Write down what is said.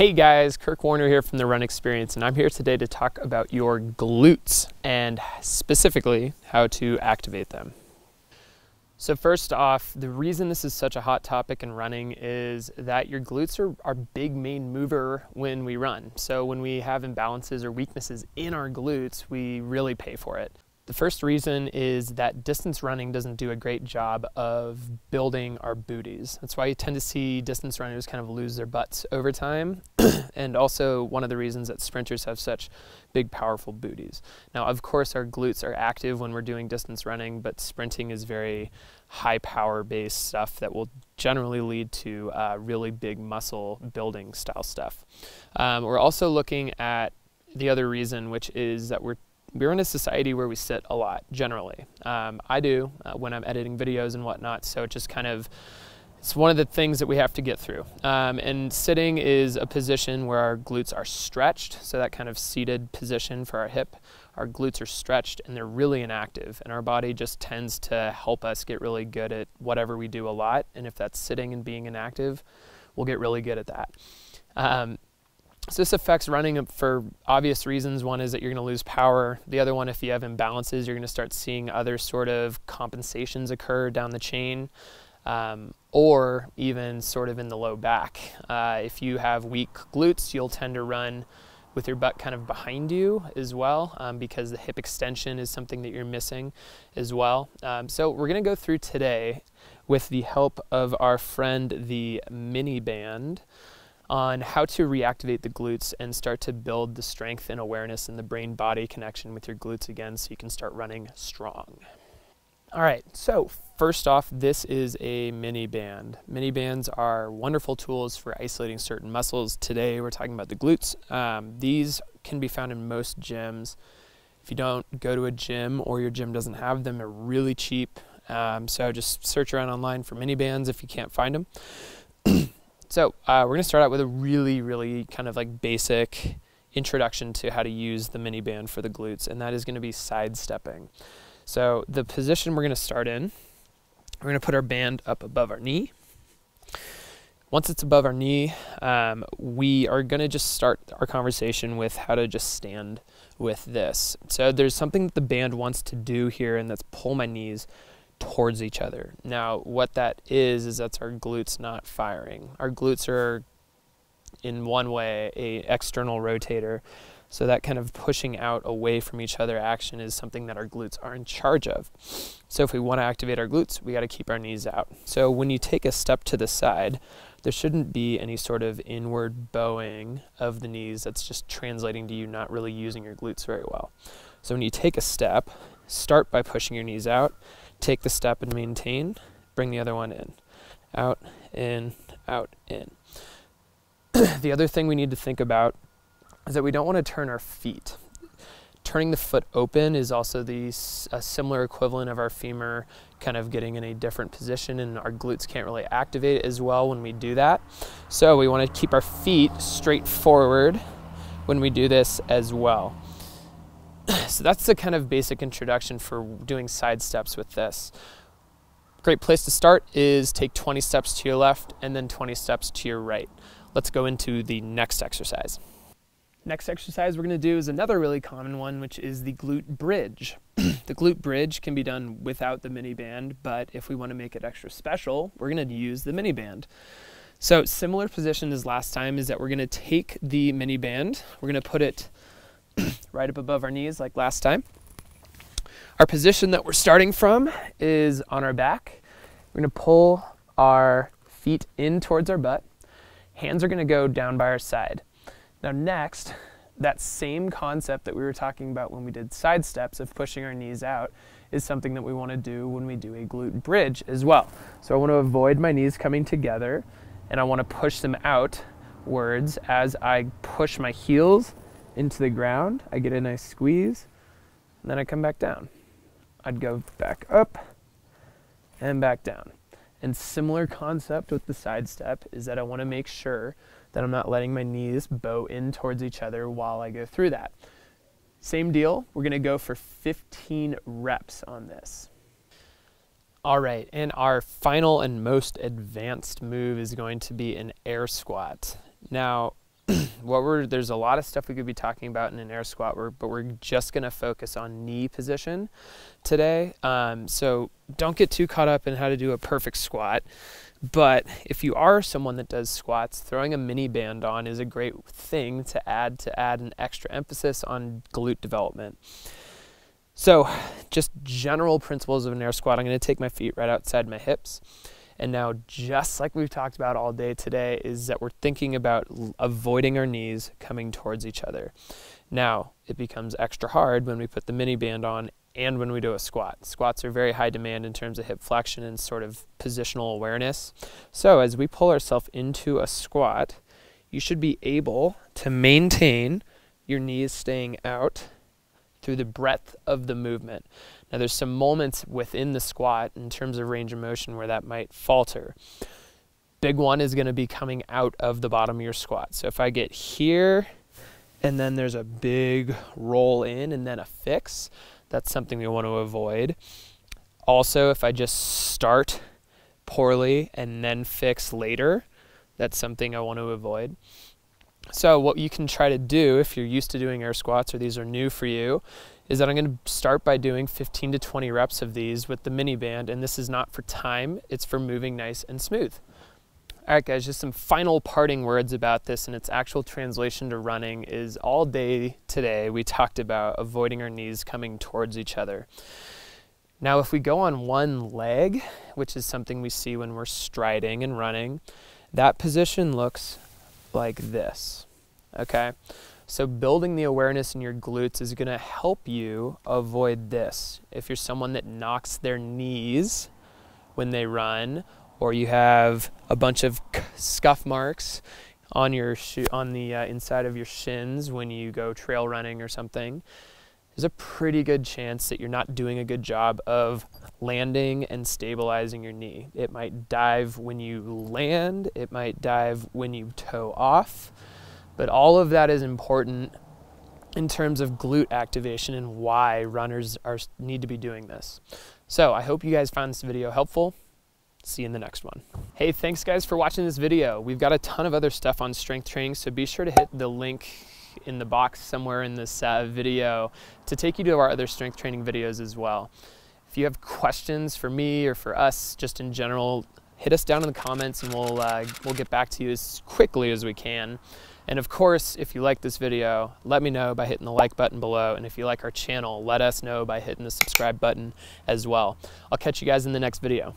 Hey guys, Kirk Warner here from The Run Experience, and I'm here today to talk about your glutes and specifically how to activate them. So first off, the reason this is such a hot topic in running is that your glutes are our big main mover when we run. So when we have imbalances or weaknesses in our glutes, we really pay for it. The first reason is that distance running doesn't do a great job of building our booties. That's why you tend to see distance runners kind of lose their butts over time. And also one of the reasons that sprinters have such big, powerful booties. Now, of course, our glutes are active when we're doing distance running, but sprinting is very high power based stuff that will generally lead to really big muscle building style stuff. We're also looking at the other reason, which is that we're in a society where we sit a lot, generally. I do when I'm editing videos and whatnot, so it's one of the things that we have to get through. And sitting is a position where our glutes are stretched, so that kind of seated position for our hip. Our glutes are stretched and they're really inactive, and our body just tends to help us get really good at whatever we do a lot, and if that's sitting and being inactive, we'll get really good at that. So this affects running for obvious reasons. One is that you're going to lose power. The other one, if you have imbalances, you're going to start seeing other sort of compensations occur down the chain, or even sort of in the low back. If you have weak glutes, you'll tend to run with your butt kind of behind you as well, because the hip extension is something that you're missing as well. So we're going to go through today with the help of our friend, the mini band, on how to reactivate the glutes and start to build the strength and awareness and the brain-body connection with your glutes again so you can start running strong. All right, so first off, this is a mini band. Mini bands are wonderful tools for isolating certain muscles. Today we're talking about the glutes. These can be found in most gyms. If you don't go to a gym or your gym doesn't have them, they're really cheap. So just search around online for mini bands if you can't find them. So we're going to start out with a really kind of like basic introduction to how to use the mini band for the glutes, and that is going to be sidestepping. So the position we're going to start in, we're going to put our band up above our knee. Once it's above our knee, we are going to just start our conversation with how to just stand with this. So there's something that the band wants to do here, and that's pull my knees towards each other. Now what that is that's our glutes not firing. Our glutes are in one way a external rotator, so that kind of pushing out away from each other action is something that our glutes are in charge of. So if we want to activate our glutes, we got to keep our knees out. So when you take a step to the side, there shouldn't be any sort of inward bowing of the knees that's just translating to you not really using your glutes very well. So when you take a step, start by pushing your knees out. Take the step and maintain, bring the other one in, out, in, out, in. The other thing we need to think about is that we don't want to turn our feet. Turning the foot open is also a similar equivalent of our femur kind of getting in a different position, and our glutes can't really activate as well when we do that. So we want to keep our feet straight forward when we do this as well. So that's the kind of basic introduction for doing side steps with this. Great place to start is take 20 steps to your left and then 20 steps to your right. Let's go into the next exercise. Next exercise we're going to do is another really common one, which is the glute bridge. The glute bridge can be done without the mini band, but if we want to make it extra special, we're going to use the mini band. So similar position as last time is that we're going to take the mini band, we're going to put it right up above our knees like last time. Our position that we're starting from is on our back. We're going to pull our feet in towards our butt. Hands are going to go down by our side. Now next, that same concept that we were talking about when we did side steps of pushing our knees out is something that we want to do when we do a glute bridge as well. So I want to avoid my knees coming together, and I want to push them outwards as I push my heels into the ground. I get a nice squeeze, and then I come back down. I'd go back up and back down. And similar concept with the side step is that I want to make sure that I'm not letting my knees bow in towards each other while I go through that. Same deal, we're going to go for 15 reps on this. All right, and our final and most advanced move is going to be an air squat. Now, There's a lot of stuff we could be talking about in an air squat, but we're just going to focus on knee position today. So don't get too caught up in how to do a perfect squat. But if you are someone that does squats, throwing a mini band on is a great thing to add an extra emphasis on glute development. So just general principles of an air squat. I'm going to take my feet right outside my hips. And now, just like we've talked about all day today, is that we're thinking about avoiding our knees coming towards each other. Now, it becomes extra hard when we put the mini band on and when we do a squat. Squats are very high demand in terms of hip flexion and sort of positional awareness. So as we pull ourselves into a squat, you should be able to maintain your knees staying out through the breadth of the movement. Now there's some moments within the squat in terms of range of motion where that might falter. Big one is going to be coming out of the bottom of your squat. So if I get here and then there's a big roll in and then a fix, that's something we want to avoid. Also, if I just start poorly and then fix later, that's something I want to avoid. So what you can try to do if you're used to doing air squats or these are new for you is that I'm going to start by doing 15 to 20 reps of these with the mini band, and this is not for time, it's for moving nice and smooth. All right, guys, just some final parting words about this, and its actual translation to running is all day today we talked about avoiding our knees coming towards each other. Now, if we go on one leg, which is something we see when we're striding and running, that position looks like this, okay? So building the awareness in your glutes is gonna help you avoid this. If you're someone that knocks their knees when they run, or you have a bunch of scuff marks on the inside of your shins when you go trail running or something, there's a pretty good chance that you're not doing a good job of landing and stabilizing your knee. It might dive when you land, it might dive when you toe off, but all of that is important in terms of glute activation and why runners need to be doing this. So I hope you guys found this video helpful. See you in the next one. Hey, thanks guys for watching this video. We've got a ton of other stuff on strength training, so be sure to hit the link in the box somewhere in this video to take you to our other strength training videos as well. If you have questions for me or for us just in general, hit us down in the comments and we'll get back to you as quickly as we can. And of course, if you like this video, let me know by hitting the like button below. And if you like our channel, let us know by hitting the subscribe button as well. I'll catch you guys in the next video.